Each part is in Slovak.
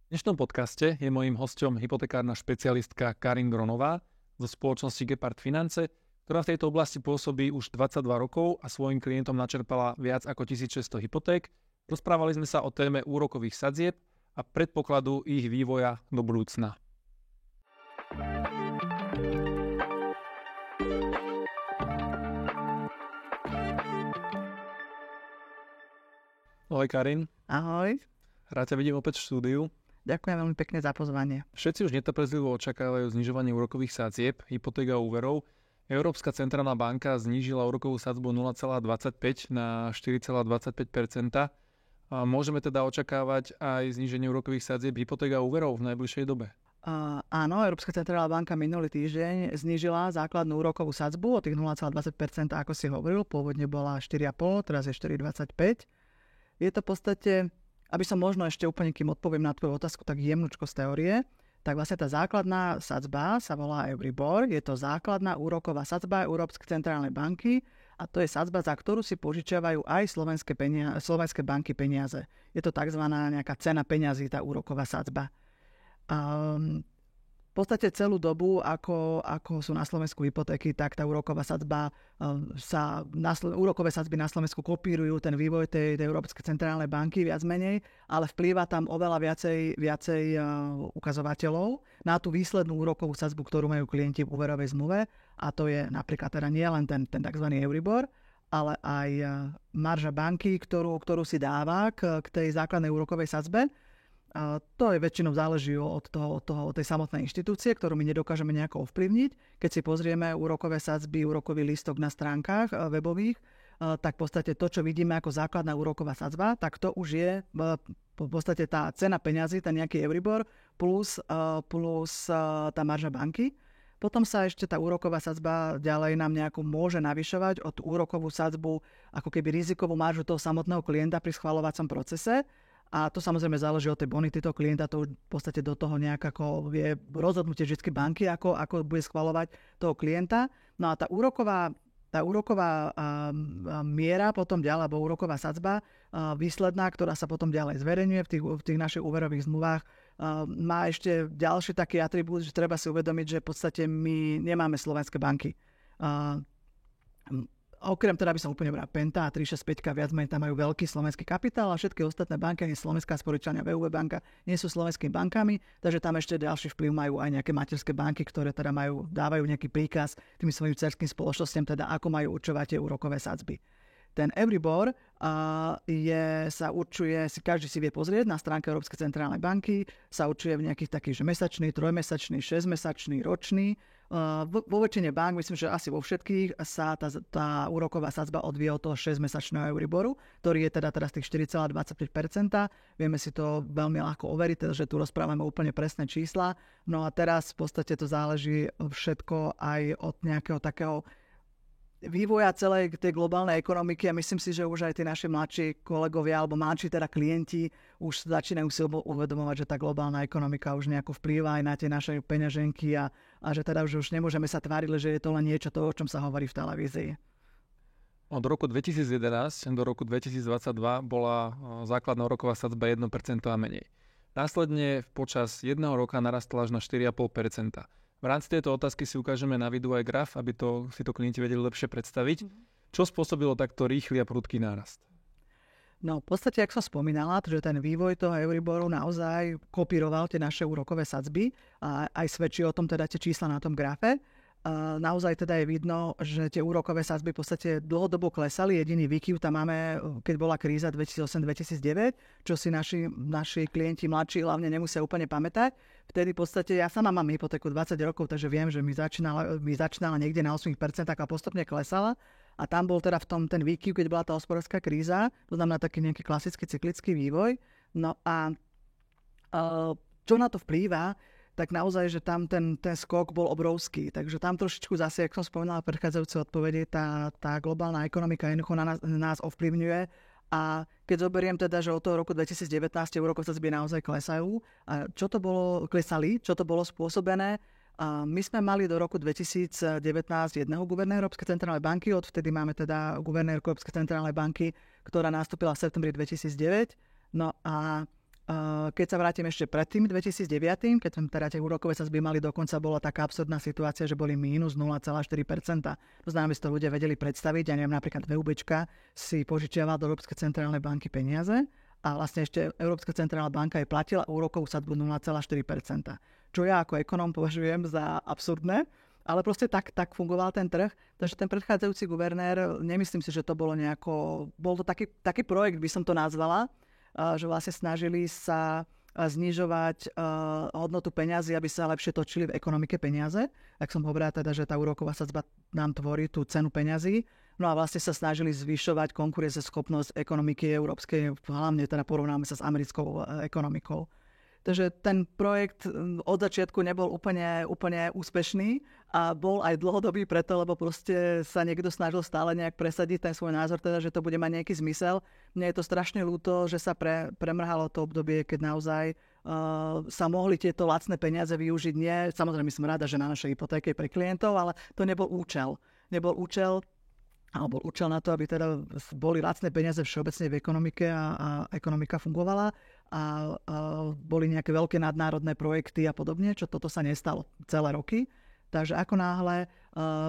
V dnešnom podcaste je mojím hosťom hypotekárna špecialistka Karin Gronová zo spoločnosti Gepard Finance, ktorá v tejto oblasti pôsobí už 22 rokov a svojim klientom načerpala viac ako 1600 hypoték. Rozprávali sme sa o téme úrokových sadzieb a predpokladu ich vývoja do budúcna. Ahoj Karin. Ahoj. Rád ťa vidím opäť v štúdiu. Ďakujem veľmi pekne za pozvanie. Všetci už netrpezlivo očakávajú znižovanie úrokových sadzieb, hypoték a úverov. Európska centrálna banka znížila úrokovú sadzbu 0,25 na 4,25%. A môžeme teda očakávať aj zníženie úrokových sadzieb, hypoték a úverov v najbližšej dobe? Áno, Európska centrálna banka minulý týždeň znížila základnú úrokovú sadzbu o tých 0,20%, ako si hovoril. Pôvodne bola 4,5, teraz je 4,25. Je to v podstate, aby som možno ešte úplne, kým odpoviem na tvoju otázku, tak jemnučko z teórie, tak vlastne tá základná sadzba sa volá Euribor. Je to základná úroková sadzba Európskej centrálnej banky a to je sadzba, za ktorú si požičiavajú aj slovenské banky peniaze. Je to tzv. Nejaká cena peňazí, tá úroková sadzba. V podstate celú dobu, ako sú na Slovensku hypotéky, tak tá úroková sadzba úrokové sadzby na Slovensku kopírujú ten vývoj tej Európskej centrálnej banky viac menej, ale vplýva tam oveľa viacej ukazovateľov na tú výslednú úrokovú sadzbu, ktorú majú klienti v úverovej zmluve, a to je napríklad teda nie len ten tzv. Euribor, ale aj marža banky, ktorú si dáva k tej základnej úrokovej sadzbe. To je väčšinou záleží od tej samotnej inštitúcie, ktorú my nedokážeme nejako ovplyvniť. Keď si pozrieme úrokové sadzby, úrokový lístok na stránkach webových, tak v podstate to, čo vidíme ako základná úroková sadzba, tak to už je v podstate tá cena peňazí, ten nejaký Euribor plus tá marža banky. Potom sa ešte tá úroková sadzba ďalej nám nejako môže navyšovať od úrokovú sadzbu, ako keby rizikovú maržu toho samotného klienta pri schvaľovacom procese. A to samozrejme záleží od tej bonity toho klienta, to už v podstate do toho nejak ako je rozhodnutie vždy banky, ako bude schvaľovať toho klienta. No a tá úroková miera potom ďalej, alebo úroková sadzba výsledná, ktorá sa potom ďalej zverejňuje v tých našich úverových zmluvách, má ešte ďalší taký atribút, že treba si uvedomiť, že v podstate my nemáme slovenské banky. Okrem teda by som úplne bral Penta a 365 viac menej tam majú veľký slovenský kapitál a všetky ostatné banky, nie Slovenská sporičania, VUB banka, nie sú slovenskými bankami, takže tam ešte ďalší vplyv majú aj nejaké materské banky, ktoré teda dávajú nejaký príkaz tým svojim dcerským spoločnostiam, teda ako majú určovať tie úrokové sadzby. Ten Euribor sa určuje, každý si vie pozrieť na stránke Európskej centrálnej banky, sa určuje v nejakých takých, že mesačný, trojmesačný, 6-mesačný, ročný. Vo väčšine bank, myslím, že asi vo všetkých, sa tá úroková sadzba odvíja od toho 6-mesačného Euriboru, ktorý je teda teraz tých 4,25%. Vieme si to veľmi ľahko overiť, že tu rozprávame úplne presné čísla. No a teraz v podstate to záleží všetko aj od nejakého takého vývoja celej tej globálnej ekonomiky a myslím si, že už aj tí naši mladší kolegovia alebo mladší teda klienti už začínajú si uvedomovať, že tá globálna ekonomika už nejako vplýva aj na tie naše peňaženky a že teda už nemôžeme sa tváriť, že je to len niečo toho, o čom sa hovorí v televízii. Od roku 2011 do roku 2022 bola základná úroková sadzba 1% a menej. Následne počas jedného roka narastla až na 4,5%. V rámci tejto otázky si ukážeme na videu aj graf, aby si to klienti vedeli lepšie predstaviť. Čo spôsobilo takto rýchly a prudký nárast? No v podstate, ako som spomínala, že ten vývoj toho Euriboru naozaj kopíroval tie naše úrokové sadzby a aj svedčí o tom teda tie čísla na tom grafe. Naozaj teda je vidno, že tie úrokové sadzby v podstate dlhodobo klesali. Jediný výkyv tam máme, keď bola kríza 2008-2009, čo si naši klienti mladší hlavne nemusia úplne pamätať. Vtedy v podstate, ja sama mám hypotéku 20 rokov, takže viem, že mi začínala niekde na 8% a postupne klesala. A tam bol teda v tom ten výkyv, keď bola tá hospodárska kríza, to znamená taký nejaký klasický cyklický vývoj. No a čo na to vplýva, tak naozaj, že tam ten skok bol obrovský. Takže tam trošičku zase, jak som spomínala v predchádzajúcej odpovedi, tá globálna ekonomika jednoducho nás ovplyvňuje. A keď zoberiem teda, že od toho roku 2019 úrokové sadzby naozaj klesajú, a klesali, čo to bolo spôsobené? My sme mali do roku 2019 jedného guvernéra Európskej centrálnej banky, odvtedy máme teda guvernérku Európskej centrálnej banky, ktorá nastúpila v septembri 2009. No a Keď sa vrátim ešte pred tým 2009, keď sme teda tie úrokové sadzby mali, dokonca bola taká absurdná situácia, že boli mínus 0,4%. To znamená, aby si to ľudia vedeli predstaviť. Ja neviem, napríklad VUBčka si požičiavala do Európskej centrálnej banky peniaze a vlastne ešte Európska centrálna banka jej platila úrokovú sadzbu 0,4%. Čo ja ako ekonóm považujem za absurdné, ale proste tak fungoval ten trh. Takže ten predchádzajúci guvernér, nemyslím si, že to bolo nejako... Bol to taký projekt, by som to nazvala, že vlastne snažili sa znižovať hodnotu peňazí, aby sa lepšie točili v ekonomike peniaze. Tak som hovorila teda, že tá úroková sadzba nám tvorí tú cenu peňazí. No a vlastne sa snažili zvyšovať konkurencieschopnosť ekonomiky európskej, hlavne teda porovnáme sa s americkou ekonomikou. Takže ten projekt od začiatku nebol úplne úspešný a bol aj dlhodobý preto, lebo proste sa niekto snažil stále nejak presadiť ten svoj názor, teda, že to bude mať nejaký zmysel. Mne je to strašne ľúto, že sa premrhalo to obdobie, keď naozaj sa mohli tieto lacné peniaze využiť. Nie, samozrejme som rada, že na našej hypotéke pre klientov, ale to nebol účel. Nebol účel na to, aby teda boli lacné peniaze všeobecne v ekonomike a ekonomika fungovala a boli nejaké veľké nadnárodné projekty a podobne, čo toto sa nestalo celé roky. Takže ako náhle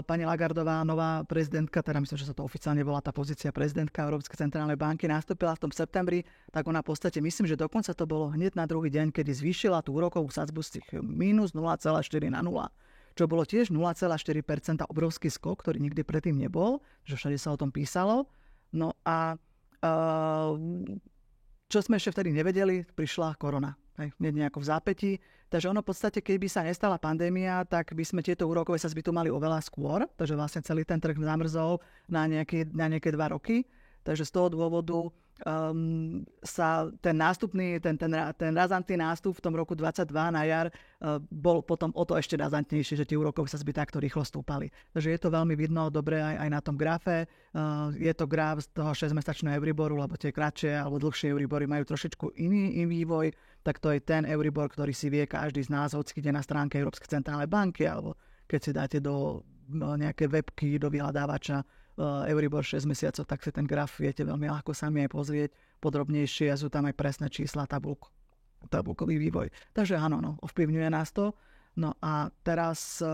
pani Lagardová, nová prezidentka, teda myslím, že sa to oficiálne volá tá pozícia prezidentka Európskej centrálnej banky, nastúpila v tom septembri, tak ona v podstate, myslím, že dokonca to bolo hneď na druhý deň, kedy zvýšila tú úrokovú sadzbu z tých minus 0,4 na 0. Čo bolo tiež 0,4%, obrovský skok, ktorý nikdy predtým nebol, že všade sa o tom písalo. No a čo sme ešte vtedy nevedeli, prišla korona. Nejako v zápätí. Takže ono v podstate, keby sa nestala pandémia, tak by sme tieto úrokové sadzby tu mali oveľa skôr. Takže vlastne celý ten trh zamrzol na nejaké 2 roky. Takže z toho dôvodu sa ten nástupný, ten razantný nástup v tom roku 22 na jar bol potom o to ešte razantnejšie, že tie úrokové sadzby takto rýchlo stúpali. Takže je to veľmi vidno dobre aj na tom grafe. Je to graf z toho 6-mesačného Euriboru, lebo tie kratšie alebo dlhšie Euribory majú trošičku iný vývoj, tak to je ten Euribor, ktorý si vie každý z nás, hoci ide na stránke Európskej centrálnej banky, alebo keď si dáte do nejaké webky, do vyhľadávača Euribor 6 mesiacov, tak si ten graf viete veľmi ľahko sami aj pozrieť podrobnejšie a sú tam aj presné čísla, tabulkový vývoj. Takže áno, ovplyvňuje nás to. No a teraz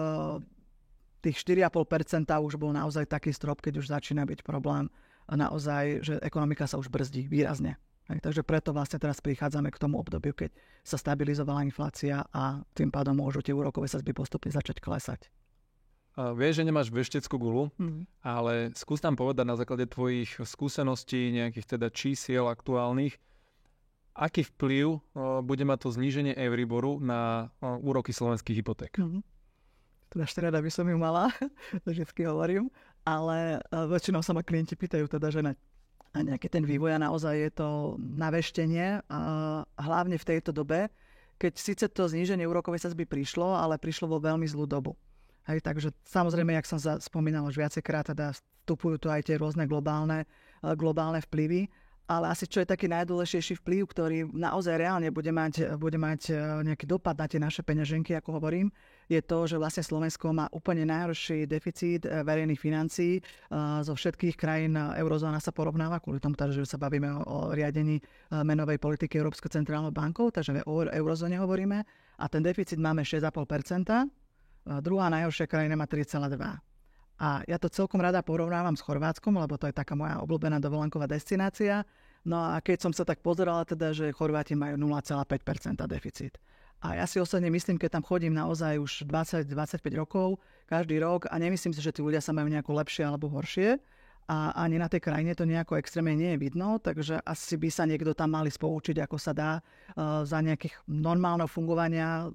tých 4,5% už bol naozaj taký strop, keď už začína byť problém naozaj, že ekonomika sa už brzdí výrazne. Takže preto vlastne teraz prichádzame k tomu obdobiu, keď sa stabilizovala inflácia a tým pádom môžu tie úrokové sadzby postupne začať klesať. Vieš, že nemáš vešteckú gulu, ale skús nám povedať na základe tvojich skúseností, nejakých teda čísiel aktuálnych, aký vplyv bude mať to zníženie Euriboru na úroky slovenských hypoték. Teda štreda by som ju mala, to vždycky hovorím, ale väčšinou sa ma klienti pýtajú teda, že na nejaký ten vývoj a naozaj je to na veštenie, hlavne v tejto dobe, keď síce to zníženie úrokovej sadzby prišlo, ale prišlo vo veľmi zlú dobu. Hej, takže samozrejme, jak som spomínal už viacejkrát, teda vstupujú tu aj tie rôzne globálne vplyvy, ale asi čo je taký najdôležitejší vplyv, ktorý naozaj reálne bude mať nejaký dopad na tie naše peňaženky, ako hovorím, je to, že vlastne Slovensko má úplne najhorší deficit verejných financií zo všetkých krajín. Eurozóna sa porovnáva, kvôli tomu, že sa bavíme o riadení menovej politiky Európskou centrálnou bankou, takže o eurozóne hovoríme a ten deficit máme 6,5%. Druhá najhoršia krajina má 3,2. A ja to celkom rada porovnávam s Chorvátskom, lebo to je taká moja obľúbená dovolenková destinácia. No a keď som sa tak pozerala, teda, že Chorváti majú 0,5% deficit. A ja si osobne myslím, keď tam chodím naozaj už 20-25 rokov, každý rok, a nemyslím si, že tí ľudia sa majú nejako lepšie alebo horšie, a ani na tej krajine to nejako extrémne nie je vidno, takže asi by sa niekto tam mali spoučiť, ako sa dá za nejakých normálneho fungovania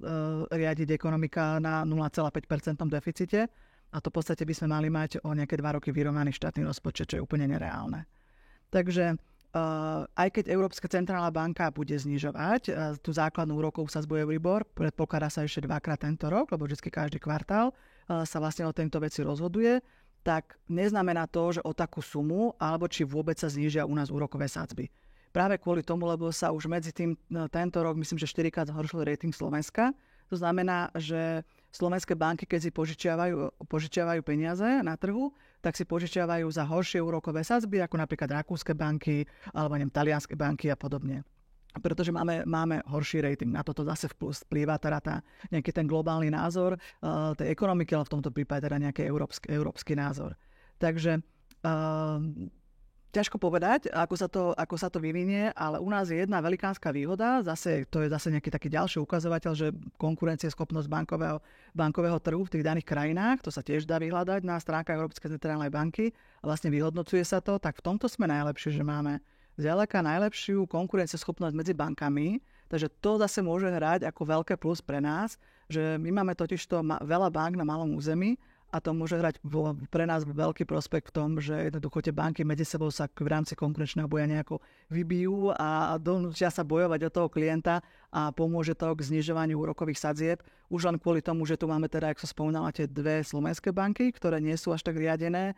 riadiť ekonomika na 0,5% deficite. A to v podstate by sme mali mať o nejaké 2 roky vyrovnaný štátny rozpočet, čo je úplne nereálne. Takže aj keď Európska centrálna banka bude znižovať tú základnú úrokovú sadzbu Euribor, predpokladá sa ešte 2-krát tento rok, lebo vždy každý kvartál sa vlastne o tejto veci rozhoduje, tak neznamená to, že o takú sumu, alebo či vôbec sa znížia u nás úrokové sadzby. Práve kvôli tomu, lebo sa už medzi tým tento rok, myslím, že 4-krát zhoršil rating Slovenska. To znamená, že slovenské banky, keď si požičiavajú peniaze na trhu, tak si požičiavajú za horšie úrokové sadzby, ako napríklad rakúske banky, alebo talianske banky a podobne. pretože máme horší rating. Na toto zase vplýva teda nejaký ten globálny názor tej ekonomiky, ale v tomto prípade teda nejaký európsky názor. Takže ťažko povedať, ako sa to vyvinie, ale u nás je jedna velikánska výhoda, to je zase nejaký taký ďalší ukazovateľ, že konkurencieschopnosť bankového trhu v tých daných krajinách, to sa tiež dá vyhľadať na stránkach Európskej centrálnej banky a vlastne vyhodnocuje sa to, tak v tomto sme najlepšie, že máme zďaleka najlepšiu konkurencieschopnosť medzi bankami, takže to zase môže hrať ako veľké plus pre nás, že my máme totižto veľa bank na malom území a to môže hrať pre nás veľký prospekt v tom, že jednoducho tie banky medzi sebou sa v rámci konkurenčného boja nejako vybijú a donútia sa bojovať o toho klienta a pomôže to k znižovaniu úrokových sadzieb. Už len kvôli tomu, že tu máme teda, ako som spomínala, tie dve slovenské banky, ktoré nie sú až tak riadené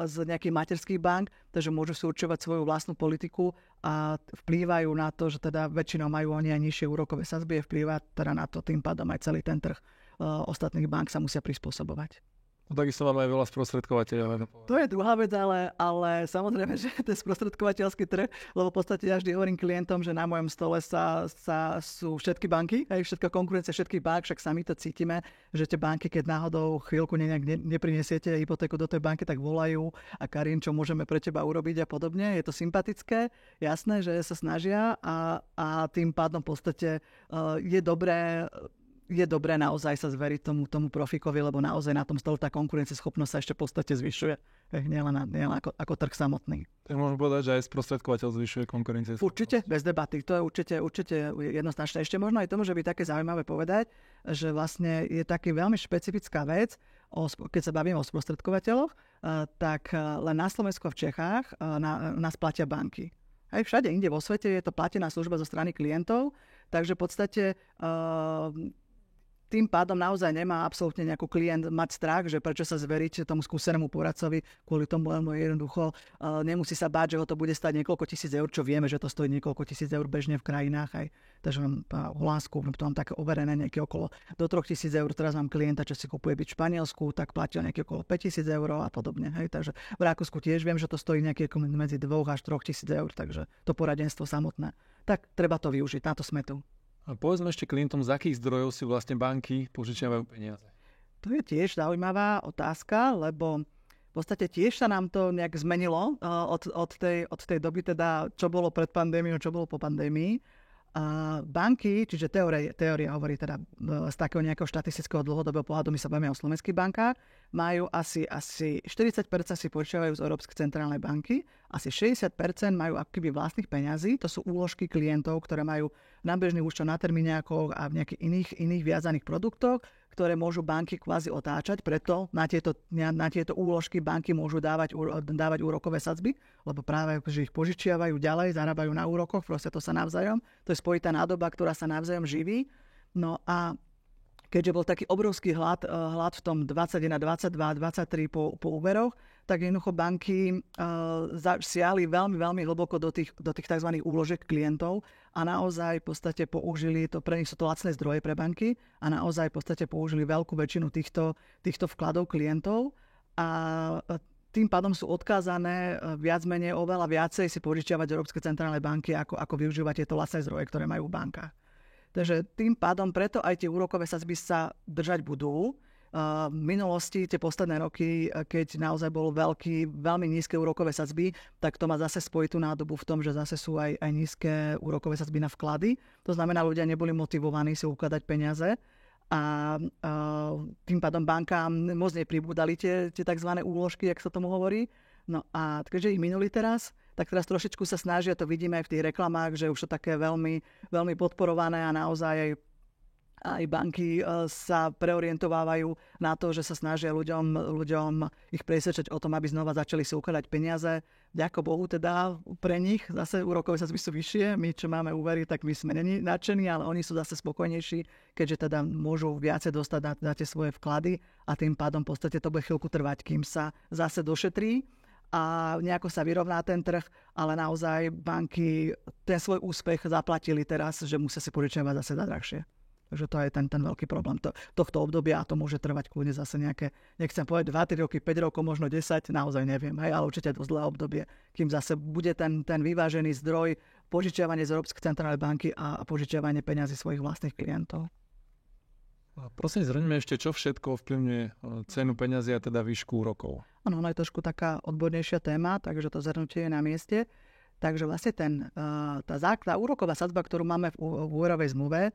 z nejakých materských bank, takže môžu si určovať svoju vlastnú politiku a vplývajú na to, že teda väčšinou majú oni aj nižšie úrokové sadzby a vplýva teda na to tým pádom aj celý ten trh ostatných bank sa musia prispôsobovať. No takisto máme aj veľa sprostredkovateľov. To je druhá vec, ale samozrejme, že to je sprostredkovateľský trh, lebo v podstate ja vždy hovorím klientom, že na mojom stole sú všetky banky, aj všetká konkurencia všetkých bank, však sami to cítime, že tie banky, keď náhodou chvíľku neprinesiete hypotéku do tej banky, tak volajú a Karin, čo môžeme pre teba urobiť a podobne. Je to sympatické, jasné, že sa snažia a tým pádom v podstate je dobré naozaj sa zveriť tomu profikovi, lebo naozaj na tom stole tá konkurencieschopnosť sa ešte v podstate zvyšuje. Nielen ako trh samotný. Tak môžem povedať, že aj sprostredkovateľ zvyšuje konkurencieschopnosť. Určite, bez debaty. To je určite jednoznačné. Ešte možno aj to môže byť také zaujímavé povedať, že vlastne je taký veľmi špecifická vec, keď sa bavíme o sprostredkovateľoch, tak len na Slovensku a v Čechách nás platia banky. Aj všade inde vo svete je to platená služba zo strany klientov, takže v podstate tým pádom naozaj nemá absolútne nejaký klient mať strach, že prečo sa zveriť tomu skúsenému poradcovi, kvôli tomu jednoducho nemusí sa báť, že ho to bude stať niekoľko tisíc eur, čo vieme, že to stojí niekoľko tisíc eur bežne v krajinách. Aj. Takže v Holandsku to mám také overené nejaké okolo do 3 000 eur. Teraz mám klienta, čo si kupuje byť v Španielsku, tak platil nejaké okolo 5 000 eur a podobne. Hej. Takže v Rakúsku tiež viem, že to stojí nejaké medzi 2 až 3 000 eur, takže to poradenstvo samotné. Tak treba to využiť, na to sme tu. A povedzme ešte klientom, z akých zdrojov si vlastne banky požičiavajú peniaze? To je tiež zaujímavá otázka, lebo v podstate tiež sa nám to nejak zmenilo od tej doby, teda čo bolo pred pandémiou, čo bolo po pandémii. Banky, čiže teória hovorí teda z takého nejakého štatistického dlhodobého pohľadu, my sa bavíme o slovenských bankách, majú asi 40% si požičiavajú z Európskej centrálnej banky, asi 60% majú akoby vlastných peňazí, to sú úložky klientov, ktoré majú na bežných účtoch, na termíňákoch a v nejakých iných viazaných produktoch, ktoré môžu banky kvázi otáčať, preto na tieto úložky banky môžu dávať úrokové sadzby, lebo práve že ich požičiavajú ďalej, zarábajú na úrokoch, proste to sa navzájom, to je spojitá nádoba, ktorá sa navzájom živí. No a keďže bol taký obrovský hlad v tom 21, 22, 23 po úveroch, tak jednoducho banky siahli veľmi, veľmi hlboko do tých tzv. Úložiek klientov a naozaj v podstate použili to, pre nich sú to lacné zdroje pre banky a naozaj v podstate použili veľkú väčšinu týchto vkladov klientov a tým pádom sú odkázané viac menej oveľa viacej si požičiavať z Európskej centrálnej banky, ako využívať tieto lacné zdroje, ktoré majú v bankách. Takže tým pádom preto aj tie úrokové sadzby sa držať budú. V minulosti, tie posledné roky, keď naozaj bolo veľmi nízke úrokové sadzby, tak to má zase spojitú nádobu v tom, že zase sú aj nízke úrokové sadzby na vklady. To znamená, ľudia neboli motivovaní si ukladať peniaze a tým pádom bankám moc nepribúdali tie tzv. Úložky, jak sa tomu hovorí. No a keďže ich minuli teraz, tak teraz trošičku sa snažia, to vidíme aj v tých reklamách, že už to také veľmi, veľmi podporované a naozaj aj banky sa preorientovávajú na to, že sa snažia ľuďom ich presvedčať o tom, aby znova začali si ukladať peniaze. Ďakujem Bohu teda pre nich, zase úrokové sadzby sú vyššie, my čo máme úvery, tak my sme není nadšení, ale oni sú zase spokojnejší, keďže teda môžu viacej dostať na tie svoje vklady a tým pádom v podstate to bude chvíľku trvať, kým sa zase došetrí a nejako sa vyrovná ten trh, ale naozaj banky ten svoj úspech zaplatili teraz, že musia si požičiavať zase za drahšie. Takže to je ten veľký problém tohto obdobia a to môže trvať kľudne zase nejaké, nechcem povedať 2-3 roky, 5 rokov, možno 10, naozaj neviem, hej, ale určite dosť dlhé obdobie, kým zase bude ten vyvážený zdroj požičiavanie z Európskej centrálnej banky a požičiavanie peňazí svojich vlastných klientov. A prosím, zhrňme ešte, čo všetko ovplyvňuje cenu peňazí a teda výšku úrokov. Áno, ono je trošku taká odbornejšia téma, takže to zhrnutie je na mieste. Takže vlastne tá úroková sadzba, ktorú máme v úverovej zmluve,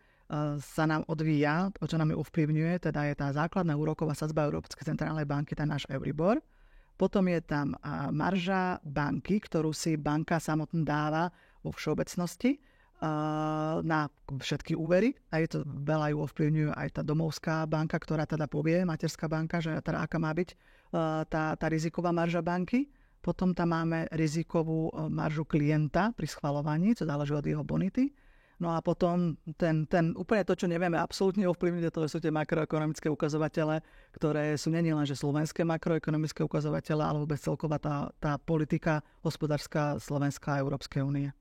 sa nám odvíja, o čo nám ju ovplyvňuje, teda je tá základná úroková sadzba Európskej centrálnej banky, ten náš Euribor. Potom je tam marža banky, ktorú si banka samotná dáva vo všeobecnosti na všetky úvery. Aj to veľa ju ovplyvňuje aj tá domovská banka, ktorá teda povie, materská banka, že teda aká má byť tá riziková marža banky. Potom tam máme rizikovú maržu klienta pri schvaľovaní, čo záleží od jeho bonity. No a potom úplne to, čo nevieme absolútne ovplyvniť, to sú tie makroekonomické ukazovatele, ktoré sú nie len že slovenské makroekonomické ukazovatele, ale vôbec celková tá politika hospodárska Slovenska a Európskej únie.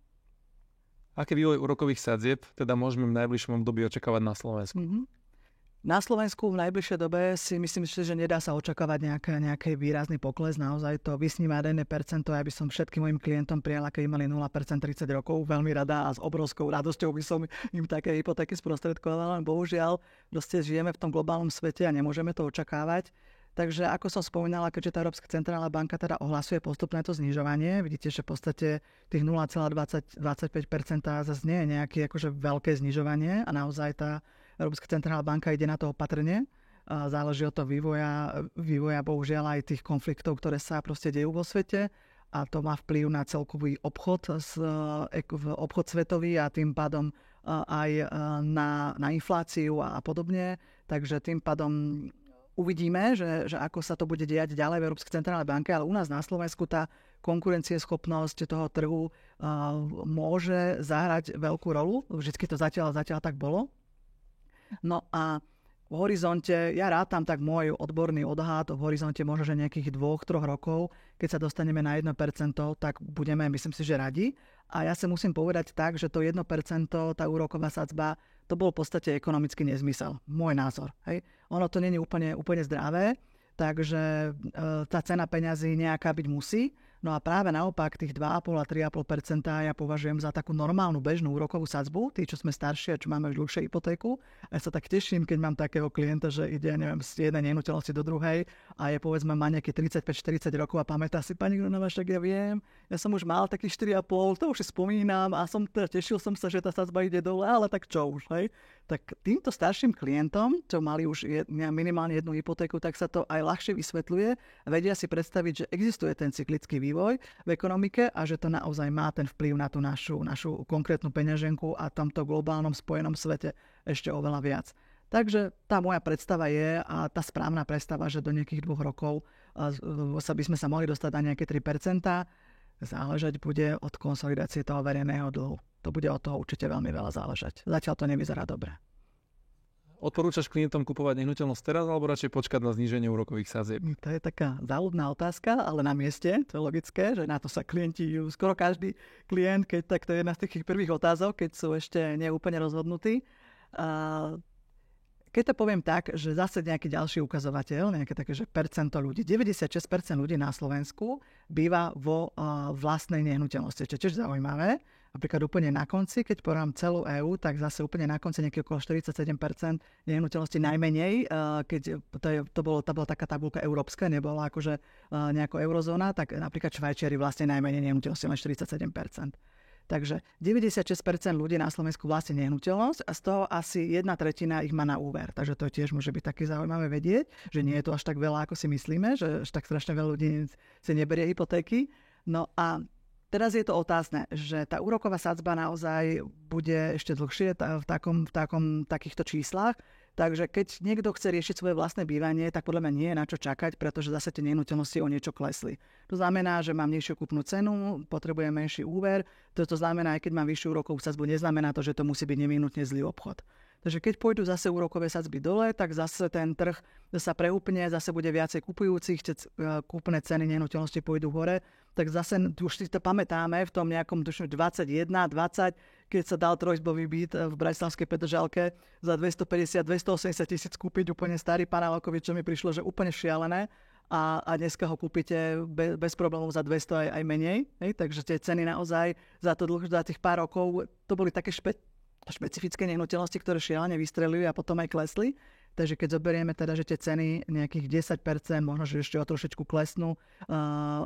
Aký vývoj úrokových sadzieb teda môžeme v najbližšom období očakávať na Slovensku? Na Slovensku v najbližšej dobe si myslím, že nedá sa očakávať nejaký výrazný pokles. Naozaj to vysníva 1%. Ja by som všetkým mojim klientom prijala, keď mali 0% 30 rokov. Veľmi rada a s obrovskou radosťou by som im také hypotéky sprostredkovala. Bohužiaľ, proste žijeme v tom globálnom svete a nemôžeme to očakávať. Takže ako som spomínala, keďže tá Európska centrálna banka teda ohlasuje postupné to znižovanie, vidíte, že v podstate tých 0,25% zase nie je nejaké akože veľké znižovanie a naozaj tá Európska centrálna banka ide na to opatrne. Záleží od toho vývoja bohužiaľ aj tých konfliktov, ktoré sa proste dejú vo svete a to má vplyv na celkový obchod svetový a tým pádom aj na infláciu a podobne. Takže tým pádom uvidíme, že ako sa to bude diať ďalej v Európskej centrálnej banke, ale u nás na Slovensku tá konkurencieschopnosť toho trhu môže zahrať veľkú rolu. Vždycky to zatiaľ tak bolo. No a v horizonte, ja rátam tak môj odborný odhad, v horizonte možno, že nejakých 2-3 rokov, keď sa dostaneme na 1%, tak budeme, myslím si, že radi. A ja si musím povedať tak, že to 1%, tá úroková sadzba, to bol v podstate ekonomický nezmysel. Môj názor. Hej. Ono to nie je úplne zdravé, takže tá cena peňazí nejaká byť musí. No a práve naopak tých 2,5 a 3,5% ja považujem za takú normálnu bežnú úrokovú sadzbu. Tí, čo sme starší a čo máme už dlhšie hypotéku. Ja sa tak teším, keď mám takého klienta, že ide, neviem, z jednej nehnuteľnosti do druhej a je povedzme má nejaké 35-40 rokov a pamätá si, pani Grunová, však ja viem, ja som už mal takých 4,5, to už si spomínam a tešil som sa, že tá sadzba ide dole, ale tak čo už, hej. Tak týmto starším klientom, čo mali už minimálne jednu hypotéku, tak sa to aj ľahšie vysvetľuje. Vedia si predstaviť, že existuje ten cyklický vývoj v ekonomike a že to naozaj má ten vplyv na tú našu konkrétnu peňaženku a tomto globálnom spojenom svete ešte oveľa viac. Takže tá moja predstava je a tá správna predstava, že do nejakých 2 rokov by sme sa mohli dostať na nejaké 3%. Záležať bude od konsolidácie toho verejného dlhu. To bude od toho určite veľmi veľa záležať. Zatiaľ to nevyzerá dobre. Odporúčaš klientom kupovať nehnuteľnosť teraz alebo radšej počkať na zníženie úrokových sadzieb? To je taká záľudná otázka, ale na mieste, to je logické, že na to sa klienti, skoro každý klient, tak to je jedna z tých prvých otázok, keď sú ešte neúplne rozhodnutí. Keď to poviem tak, že zase nejaký ďalší ukazovateľ, nejaké také, že percento ľudí, 96% ľudí na Slovensku býva vo vlastnej nehnuteľnosti, čo je tiež zaujímavé. Napríklad úplne na konci, keď porovnám celú EÚ, tak zase úplne na konci nejaké okolo 47% nehnuteľnosti najmenej, keď to bola taká tabuľka európska, nebola akože nejako eurozóna, tak napríklad Švajčiari vlastne najmenej nehnuteľnosti, len 47%. Takže 96% ľudí na Slovensku vlastne nehnuteľnosť a z toho asi 1/3 ich má na úver. Takže to tiež môže byť také zaujímavé vedieť, že nie je to až tak veľa, ako si myslíme, že až tak strašne veľa ľudí si neberie hypotéky. No a teraz je to otázne, že tá úroková sadzba naozaj bude ešte dlhšie v takýchto číslach. Takže keď niekto chce riešiť svoje vlastné bývanie, tak podľa mňa nie je na čo čakať, pretože zase tie nehnuteľnosti o niečo klesli. To znamená, že mám nižšiu kúpnu cenu, potrebujem menší úver. To znamená, aj keď mám vyššiu úrokovú sadzbu, neznamená to, že to musí byť nevyhnutne zlý obchod. Takže keď pôjdu zase úrokové sadzby dole, tak zase ten trh sa preúpne, zase bude viacej kupujúcich, kúpne ceny nehnuteľnosti pôjdu hore, tak zase už si to pamätáme v tom nejakom 21, 20, keď sa dal trojizbový byt v bratislavskej Petržalke za 250-280 tisíc kúpiť úplne starý panelákový, čo mi prišlo, že úplne šialené. A dneska ho kúpite bez problémov za 200 aj menej. Hej? Takže tie ceny naozaj za tých pár rokov, to boli také špecifické nehnuteľnosti, ktoré šialene vystrelili a potom aj klesli. Takže keď zoberieme teda, že tie ceny nejakých 10%, možno, že ešte o trošičku klesnú,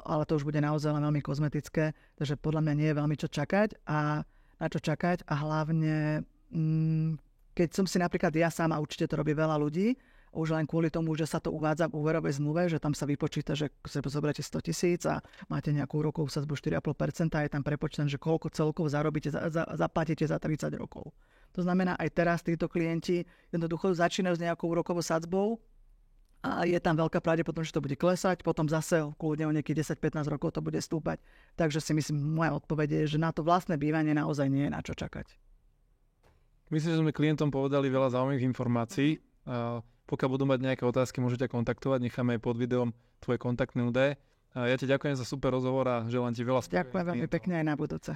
ale to už bude naozaj veľmi kozmetické. Takže podľa mňa nie je veľmi čo čakať a na čo čakať. A hlavne, keď som si napríklad ja sám, a určite to robí veľa ľudí, už len kvôli tomu, že sa to uvádza v úverovej zmluve, že tam sa vypočíta, že sa zoberiete 100 000 a máte nejakú rokovú sadzbu 4,5% a je tam prepočtené, že koľko celkovo zaplatíte za 30 rokov. To znamená, aj teraz títo klienti jednoducho začínajú s nejakou rokovou sadzbou a je tam veľká pravdepodobnosť, že to bude klesať, potom zase kľudne o nejakých 10-15 rokov to bude stúpať. Takže si myslím, moja odpoveď je, že na to vlastné bývanie naozaj nie je na čo čakať. Myslím, že sme klientom povedali veľa zaujímavých informácií. Pokiaľ budú mať nejaké otázky, môžete kontaktovať, necháme aj pod videom tvoje kontaktné údaje. Ja ti ďakujem za super rozhovor a želám ti veľa spokojných Ďakujem veľmi pekne aj na budúce.